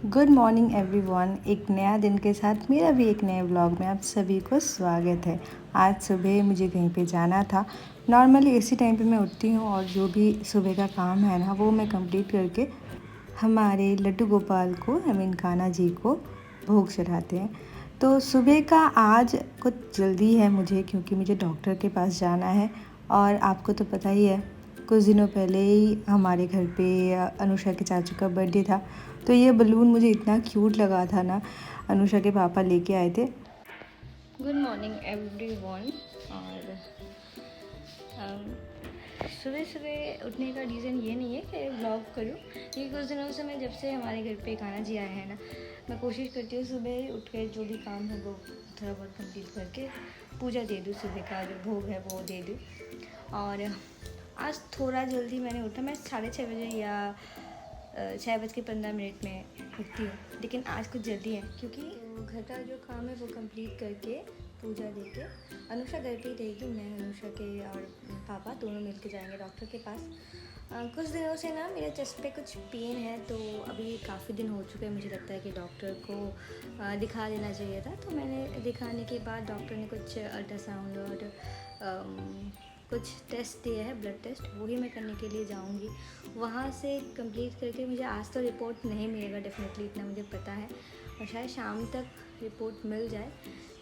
Good morning everyone. एक नया दिन के साथ मेरा भी एक नए व्लॉग में आप सभी को स्वागत है। आज सुबह मुझे कहीं पे जाना था। नॉर्मली इसी टाइम पे मैं उठती हूँ और जो भी सुबह का काम है ना वो मैं कंप्लीट करके हमारे लड्डू गोपाल को कान्हा जी को भोग चढ़ाते हैं। तो सुबह का आज कुछ जल्दी है मुझे, क्योंकि मुझे डॉक्टर के पास जाना है। और आपको तो पता ही है, कुछ दिनों पहले ही हमारे घर पे अनुषा के चाचू का बर्थडे था। तो ये बलून मुझे इतना क्यूट लगा था ना, अनुषा के पापा लेके आए थे। Good morning everyone. और सुबह सुबह उठने का रीज़न ये नहीं है कि व्लॉग करूँ, क्योंकि कुछ दिनों से मैं जब से हमारे घर पे कान्हा जी आए हैं ना, मैं कोशिश करती हूँ सुबह ही उठ के जो भी काम है वो थोड़ा बहुत कंप्लीट करके पूजा दे दूँ, सुबह का जो भोग है वो दे दूँ। और आज थोड़ा जल्दी मैंने उठा, मैं 6:30 बजे या 6:15 में उठती हूँ, लेकिन आज कुछ जल्दी है क्योंकि घर का जो काम है वो कंप्लीट करके पूजा देके अनुषा घर पे ही रहेगी। मैं अनुषा के और पापा दोनों मिलके जाएंगे डॉक्टर के पास। कुछ दिनों से ना मेरे चेस्ट पे कुछ पेन है, तो अभी काफ़ी दिन हो चुके हैं, मुझे लगता है कि डॉक्टर को दिखा देना चाहिए था। तो मैंने दिखाने के बाद डॉक्टर ने कुछ अल्ट्रासाउंड और कुछ टेस्ट दिए हैं, ब्लड टेस्ट, वही मैं करने के लिए जाऊंगी। वहाँ से कंप्लीट करके मुझे आज तो रिपोर्ट नहीं मिलेगा डेफिनेटली, इतना मुझे पता है, और शायद शाम तक रिपोर्ट मिल जाए।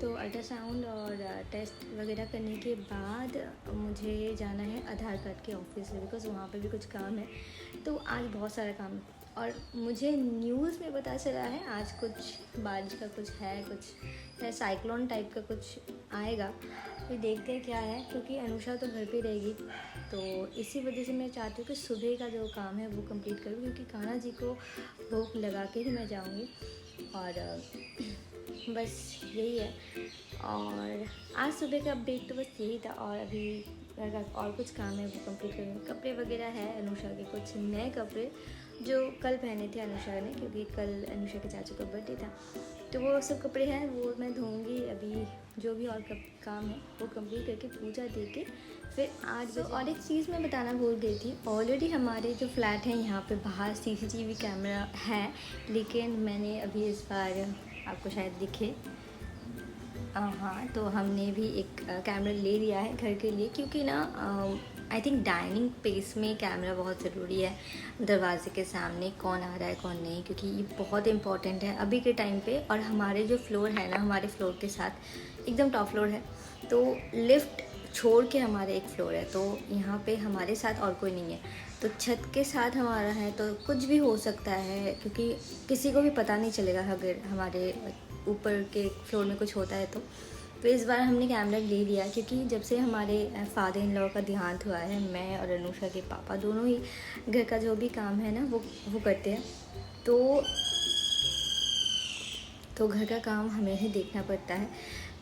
तो अल्ट्रासाउंड और टेस्ट वगैरह करने के बाद मुझे जाना है आधार कार्ड के ऑफिस में, बिकॉज़ वहाँ पे भी कुछ काम है। तो आज बहुत सारा काम है, और मुझे न्यूज़ में पता चला है आज कुछ बारिश का कुछ है, कुछ है साइक्लोन टाइप का कुछ आएगा। तो देखते हैं क्या है, क्योंकि अनुषा तो घर पे रहेगी, तो इसी वजह से मैं चाहती हूँ कि सुबह का जो काम है वो कंप्लीट करूँ, क्योंकि कान्हा जी को भोग लगा के ही मैं जाऊँगी। और बस यही है। और आज सुबह का अपडेट तो बस यही था, और अभी घर का और कुछ काम है वो कंप्लीट करूँगी। कपड़े वगैरह है अनुषा के, कुछ नए कपड़े जो कल पहने थे अनुषा ने, क्योंकि कल अनुषा के चाचू का बर्थडे था। तो वो सब कपड़े हैं वो मैं धोऊंगी। अभी जो भी और काम है वो कंप्लीट करके पूजा दे के फिर 8 बजे। और एक चीज़ मैं बताना भूल गई थी, ऑलरेडी हमारे जो फ्लैट हैं यहाँ पे बाहर सीसीटीवी कैमरा है, लेकिन मैंने अभी इस बार, आपको शायद दिखे, हाँ, तो हमने भी एक कैमरा ले लिया है घर के लिए, क्योंकि ना आई थिंक डाइनिंग प्लेस में कैमरा बहुत ज़रूरी है, दरवाजे के सामने कौन आ रहा है कौन नहीं, क्योंकि ये बहुत इंपॉर्टेंट है अभी के टाइम पे। और हमारे जो फ्लोर है ना, हमारे फ्लोर के साथ एकदम टॉप फ्लोर है, तो लिफ्ट छोड़ के हमारे एक फ्लोर है, तो यहाँ पे हमारे साथ और कोई नहीं है, तो छत के साथ हमारा है, तो कुछ भी हो सकता है, क्योंकि किसी को भी पता नहीं चलेगा अगर हमारे ऊपर के फ्लोर में कुछ होता है। तो इस बार हमने कैमरा ले लिया, क्योंकि जब से हमारे फादर इन लॉ का देहांत हुआ है, मैं और अनुषा के पापा दोनों ही घर का जो भी काम है ना वो करते हैं, तो घर का काम हमें ही देखना पड़ता है।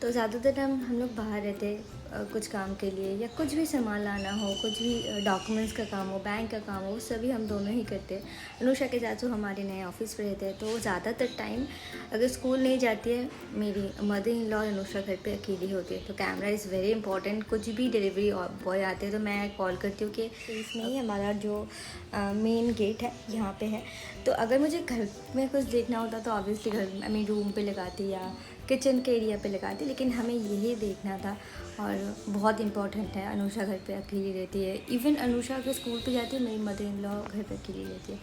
तो ज़्यादातर टाइम हम लोग बाहर रहते हैं कुछ काम के लिए, या कुछ भी सामान लाना हो, कुछ भी डॉक्यूमेंट्स का काम हो, बैंक का काम हो, वो सभी हम दोनों ही करते हैं। अनुषा के चाचू हमारे नए ऑफिस पे रहते हैं, तो ज़्यादातर टाइम अगर स्कूल नहीं जाती है मेरी मदर इन लॉ, अनुषा घर पे अकेली होती है, तो कैमरा इज़ वेरी इंपॉर्टेंट। कुछ भी डिलीवरी बॉय आते हैं तो मैं कॉल करती हूँ कि इसमें ही हमारा जो मेन गेट है यहाँ पे है, तो अगर मुझे घर में कुछ देखना होता तो ऑब्वियसली घर रूम पे लगाती या किचन के एरिया पे लगाती, लेकिन हमें यही देखना था, और बहुत इंपॉर्टेंट है। अनुषा घर पे अकेली रहती है, इवन अनुषा अगर स्कूल पे जाती है, मेरी मदर इन लॉ घर पे अकेली रहती है,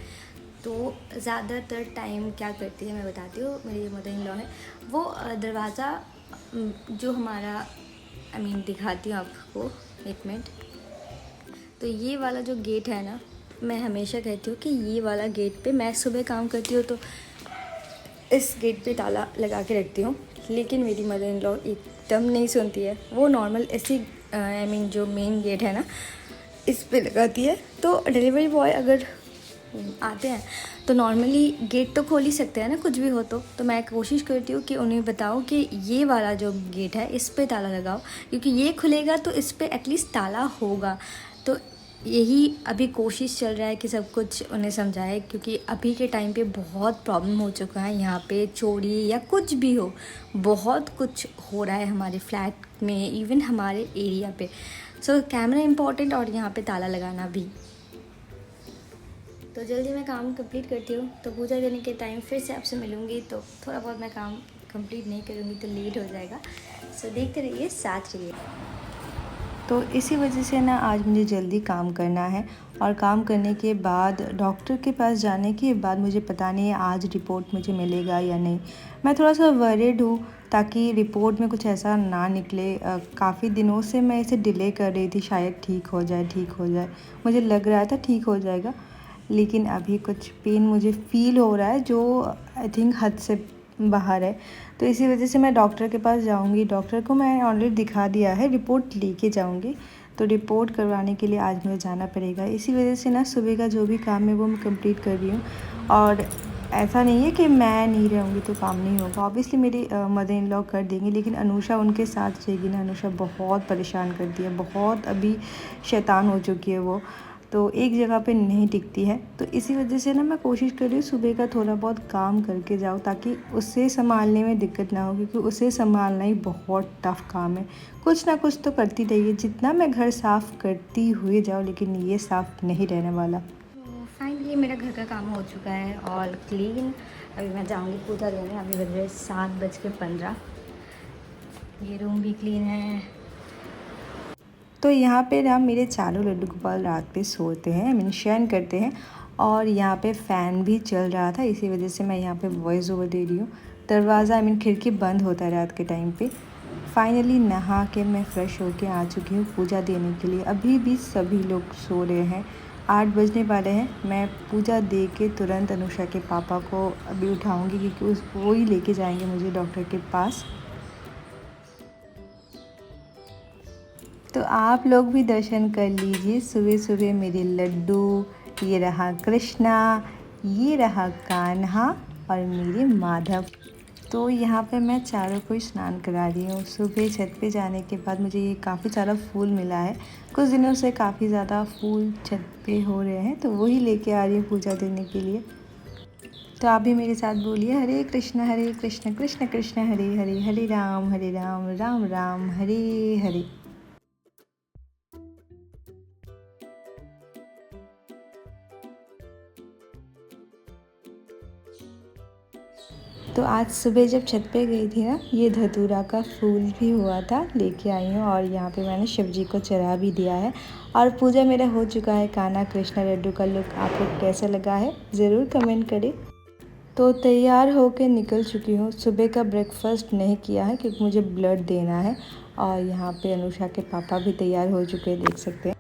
तो ज़्यादातर टाइम क्या करती है मैं बताती हूँ। मेरी मदर इन लॉ है, वो दरवाज़ा जो हमारा दिखाती हूँ आपको, एक मिनट। तो ये वाला जो गेट है ना, मैं हमेशा कहती हूँ कि ये वाला गेट पे मैं सुबह काम करती हूँ तो इस गेट पे ताला लगा के रखती हूँ, लेकिन मेरी मदर इन लॉ एकदम नहीं सुनती है। वो नॉर्मल ऐसी जो मेन गेट है ना इस पे लगाती है। तो डिलीवरी बॉय अगर आते हैं तो नॉर्मली गेट तो खोल ही सकते हैं ना, कुछ भी हो तो मैं कोशिश करती हूँ कि उन्हें बताओ कि ये वाला जो गेट है इस पे ताला लगाओ, क्योंकि ये खुलेगा तो इस पे एटलीस्ट ताला होगा। तो यही अभी कोशिश चल रहा है कि सब कुछ उन्हें समझाए, क्योंकि अभी के टाइम पे बहुत प्रॉब्लम हो चुका है, यहाँ पे चोरी या कुछ भी हो, बहुत कुछ हो रहा है हमारे फ्लैट में, इवन हमारे एरिया पे। सो कैमरा इम्पॉर्टेंट, और यहाँ पे ताला लगाना भी। तो जल्दी मैं काम कंप्लीट करती हूँ, तो पूजा देने के टाइम फिर से आपसे मिलूँगी। तो थोड़ा बहुत मैं काम कंप्लीट नहीं करूँगी तो लेट हो जाएगा। सो देखते रहिए, साथ रहिए। तो इसी वजह से ना आज मुझे जल्दी काम करना है और काम करने के बाद डॉक्टर के पास जाने के बाद मुझे पता नहीं है आज रिपोर्ट मुझे मिलेगा या नहीं। मैं थोड़ा सा वरीड हूँ ताकि रिपोर्ट में कुछ ऐसा ना निकले। काफ़ी दिनों से मैं इसे डिले कर रही थी, शायद ठीक हो जाए ठीक हो जाए। मुझे लग रहा था ठीक हो जाएगा, लेकिन अभी कुछ पेन मुझे फ़ील हो रहा है जो आई थिंक हद से बाहर है। तो इसी वजह से मैं डॉक्टर के पास जाऊंगी। डॉक्टर को मैं ऑलरेडी दिखा दिया है, रिपोर्ट लेके जाऊंगी। तो रिपोर्ट करवाने के लिए आज मुझे जाना पड़ेगा। इसी वजह से ना सुबह का जो भी काम है वो मैं कंप्लीट कर रही हूँ। और ऐसा नहीं है कि मैं नहीं रहूँगी तो काम नहीं होगा, ऑब्वियसली मेरी मदर इन लॉ कर देंगी, लेकिन अनुषा उनके साथ रहेगी ना। अनुषा बहुत परेशान करती है, बहुत अभी शैतान हो चुकी है वो, तो एक जगह पे नहीं टिकती है। तो इसी वजह से ना मैं कोशिश कर रही हूँ सुबह का थोड़ा बहुत काम करके जाऊँ ताकि उसे संभालने में दिक्कत ना हो, क्योंकि उसे संभालना ही बहुत टफ़ काम है। कुछ ना कुछ तो करती रहिए, जितना मैं घर साफ़ करती हुए जाऊँ, लेकिन ये साफ़ नहीं रहने वाला। तो फाइनली मेरा घर का काम हो चुका है ऑल क्लीन। अभी मैं जाऊंगी पूजा देने। अभी बज रहे 7:15। ये रूम भी क्लीन है। तो यहाँ पे ना मेरे चारों लड्डू गोपाल रात पे सोते हैं, आई मीन शयन करते हैं। और यहाँ पे फ़ैन भी चल रहा था, इसी वजह से मैं यहाँ पे वॉइस ओवर दे रही हूँ। दरवाज़ा आई मीन खिड़की बंद होता है रात के टाइम पे। फाइनली नहा के मैं फ़्रेश होके आ चुकी हूँ पूजा देने के लिए। अभी भी सभी लोग सो रहे हैं, 8 बजने वाले हैं। मैं पूजा दे के तुरंत अनुषा के पापा को अभी उठाऊँगी, क्योंकि वो ही लेके जाएंगे मुझे डॉक्टर के पास। तो आप लोग भी दर्शन कर लीजिए सुबह सुबह मेरे लड्डू। ये रहा कृष्णा, ये रहा कान्हा और मेरे माधव। तो यहाँ पे मैं चारों को स्नान करा रही हूँ। सुबह छत पे जाने के बाद मुझे ये काफ़ी सारा फूल मिला है। कुछ दिनों से काफ़ी ज़्यादा फूल छत पे हो रहे हैं, तो वही लेके आ रही हूँ पूजा देने के लिए। तो आप भी मेरे साथ बोलिए, हरे कृष्ण कृष्ण कृष्ण हरे हरे, हरे राम राम राम हरे हरे। तो आज सुबह जब छत पे गई थी ना, ये धतूरा का फूल भी हुआ था, लेके आई हूँ। और यहाँ पे मैंने शिव जी को चढ़ा भी दिया है। और पूजा मेरा हो चुका है। कान्हा कृष्णा लड्डू का लुक आप लोग कैसा लगा है ज़रूर कमेंट करें। तो तैयार होके निकल चुकी हूँ। सुबह का ब्रेकफास्ट नहीं किया है क्योंकि मुझे ब्लड देना है। और यहाँ पे अनुषा के पापा भी तैयार हो चुके हैं, देख सकते हैं।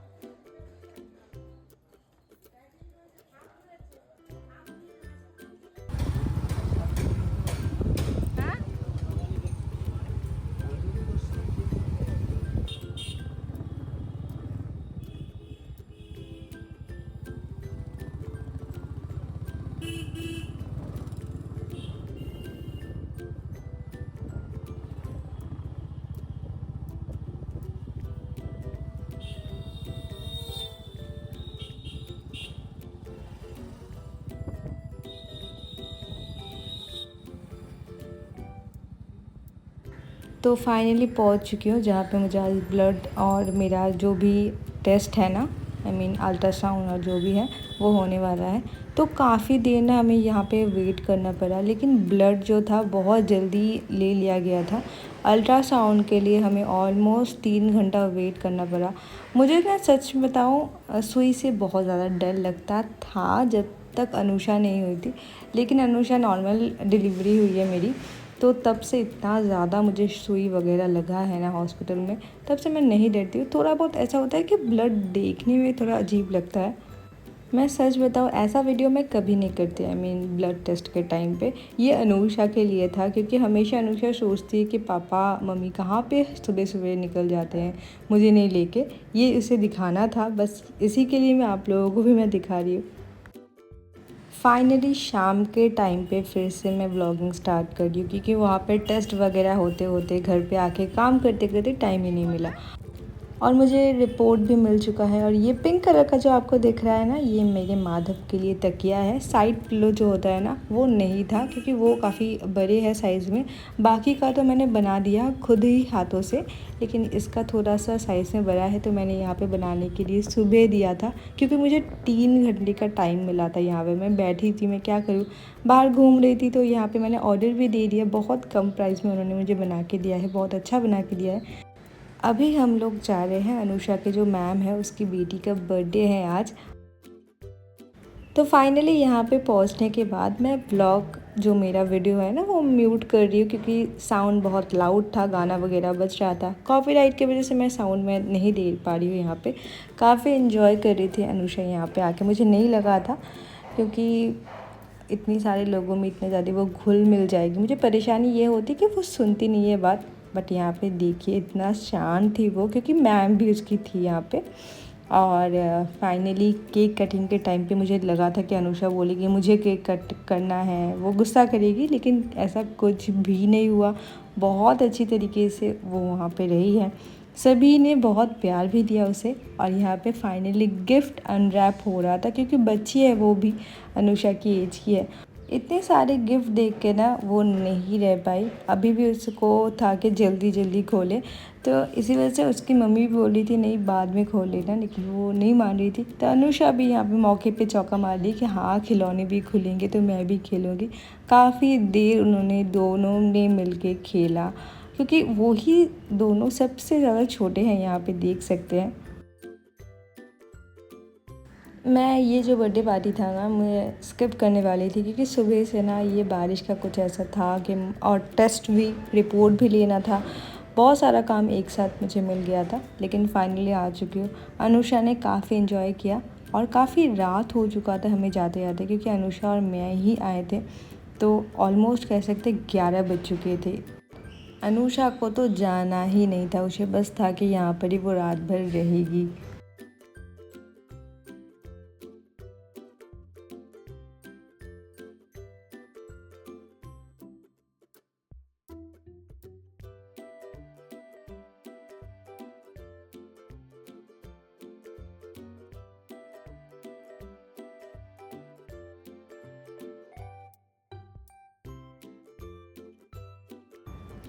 तो फाइनली पहुंच चुकी हूँ जहाँ पे मुझे आज ब्लड और मेरा जो भी टेस्ट है ना, आई मीन अल्ट्रासाउंड और जो भी है वो होने वाला है। तो काफ़ी देर ना हमें यहाँ पे वेट करना पड़ा, लेकिन ब्लड जो था बहुत जल्दी ले लिया गया था। अल्ट्रासाउंड के लिए हमें ऑलमोस्ट 3 घंटा वेट करना पड़ा। मुझे ना सच बताऊँ सुई से बहुत ज़्यादा डर लगता था जब तक अनुषा नहीं हुई थी, लेकिन अनुषा नॉर्मल डिलीवरी हुई है मेरी, तो तब से इतना ज़्यादा मुझे सुई वगैरह लगा है ना हॉस्पिटल में, तब से मैं नहीं डरती हूँ। थोड़ा बहुत ऐसा होता है कि ब्लड देखने में थोड़ा अजीब लगता है। मैं सच बताऊँ ऐसा वीडियो मैं कभी नहीं करती, आई मीन ब्लड टेस्ट के टाइम पे। ये अनुषा के लिए था, क्योंकि हमेशा अनुषा सोचती है कि पापा मम्मी कहाँ पे सुबह सुबह निकल जाते हैं मुझे नहीं लेके। ये उसे दिखाना था, बस इसी के लिए मैं आप लोगों को भी मैं दिखा रही हूँ। फाइनली शाम के टाइम पे फिर से मैं व्लॉगिंग स्टार्ट कर दी, क्योंकि वहाँ पे टेस्ट वगैरह होते होते घर पे आके काम करते करते टाइम ही नहीं मिला। और मुझे रिपोर्ट भी मिल चुका है। और ये पिंक कलर का जो आपको दिख रहा है ना, ये मेरे माधव के लिए तकिया है। साइड पिलो जो होता है ना, वो नहीं था क्योंकि वो काफ़ी बड़े है साइज़ में। बाकी का तो मैंने बना दिया खुद ही हाथों से, लेकिन इसका थोड़ा सा साइज़ में बड़ा है तो मैंने यहाँ पे बनाने के लिए सुबह दिया था, क्योंकि मुझे 3 घंटे का टाइम मिला था। यहाँ पे मैं बैठी थी, मैं क्या करूँ, बाहर घूम रही थी, तो यहाँ पे मैंने ऑर्डर भी दे दिया। बहुत कम प्राइस में उन्होंने मुझे बना के दिया है, बहुत अच्छा बना के दिया है। अभी हम लोग जा रहे हैं, अनुषा के जो मैम है उसकी बेटी का बर्थडे है आज। तो फाइनली यहाँ पे पहुँचने के बाद मैं व्लॉग जो मेरा वीडियो है ना वो म्यूट कर रही हूँ, क्योंकि साउंड बहुत लाउड था, गाना वगैरह बज रहा था। कॉपीराइट की वजह से मैं साउंड में नहीं दे पा रही हूँ। यहाँ पे काफ़ी इन्जॉय कर रही थी अनुषा यहाँ पे आके। मुझे नहीं लगा था, क्योंकि इतनी सारे लोगों में इतने ज़्यादा वो घुल मिल जाएगी। मुझे परेशानी ये होती कि वो सुनती नहीं है बात। बट यहाँ पे देखिए इतना शांत थी वो, क्योंकि मैम भी उसकी थी यहाँ पे। और फाइनली केक कटिंग के टाइम पे मुझे लगा था कि अनुषा बोलेगी मुझे केक कट करना है, वो गुस्सा करेगी, लेकिन ऐसा कुछ भी नहीं हुआ। बहुत अच्छी तरीके से वो वहाँ पे रही है। सभी ने बहुत प्यार भी दिया उसे। और यहाँ पे फाइनली गिफ्ट अनरैप हो रहा था, क्योंकि बच्ची है वो भी, अनुषा की एज की है। इतने सारे गिफ्ट देख के ना वो नहीं रह पाई, अभी भी उसको था कि जल्दी जल्दी खोले। तो इसी वजह से उसकी मम्मी भी बोल रही थी नहीं बाद में खोल लेना, लेकिन वो नहीं मान रही थी। तो अनुषा भी यहाँ पे मौके पे चौका मार दी कि हाँ खिलौने भी खुलेंगे तो मैं भी खेलूँगी। काफ़ी देर उन्होंने दोनों ने मिल के खेला, क्योंकि वो ही दोनों सबसे ज़्यादा छोटे हैं, यहाँ पे देख सकते हैं। मैं ये जो बर्थडे पार्टी था ना, मैं स्किप करने वाली थी, क्योंकि सुबह से ना ये बारिश का कुछ ऐसा था कि, और टेस्ट भी, रिपोर्ट भी लेना था, बहुत सारा काम एक साथ मुझे मिल गया था। लेकिन फाइनली आ चुकी हूँ। अनुषा ने काफ़ी इन्जॉय किया, और काफ़ी रात हो चुका था हमें जाते जाते, क्योंकि अनुषा और मैं ही आए थे। तो ऑलमोस्ट कह सकते 11 बज चुके थे। अनुषा को तो जाना ही नहीं था, उसे बस था कि यहाँ पर ही वो रात भर रहेगी।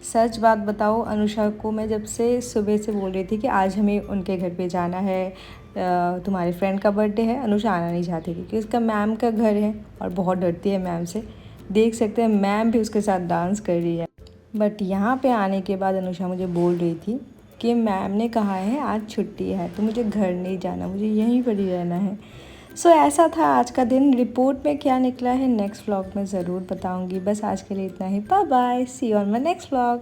सच बात बताऊँ, अनुषा को मैं जब से सुबह से बोल रही थी कि आज हमें उनके घर पे जाना है, तुम्हारे फ्रेंड का बर्थडे है, अनुषा आना नहीं चाहती थी, क्योंकि उसका मैम का घर है और बहुत डरती है मैम से। देख सकते हैं मैम भी उसके साथ डांस कर रही है। बट यहाँ पे आने के बाद अनुषा मुझे बोल रही थी कि मैम ने कहा है आज छुट्टी है, तो मुझे घर नहीं जाना, मुझे यहीं पर ही रहना है। सो ऐसा था आज का दिन। रिपोर्ट में क्या निकला है नेक्स्ट व्लॉग में ज़रूर बताऊँगी। बस आज के लिए इतना ही। Bye bye, see you on my next vlog.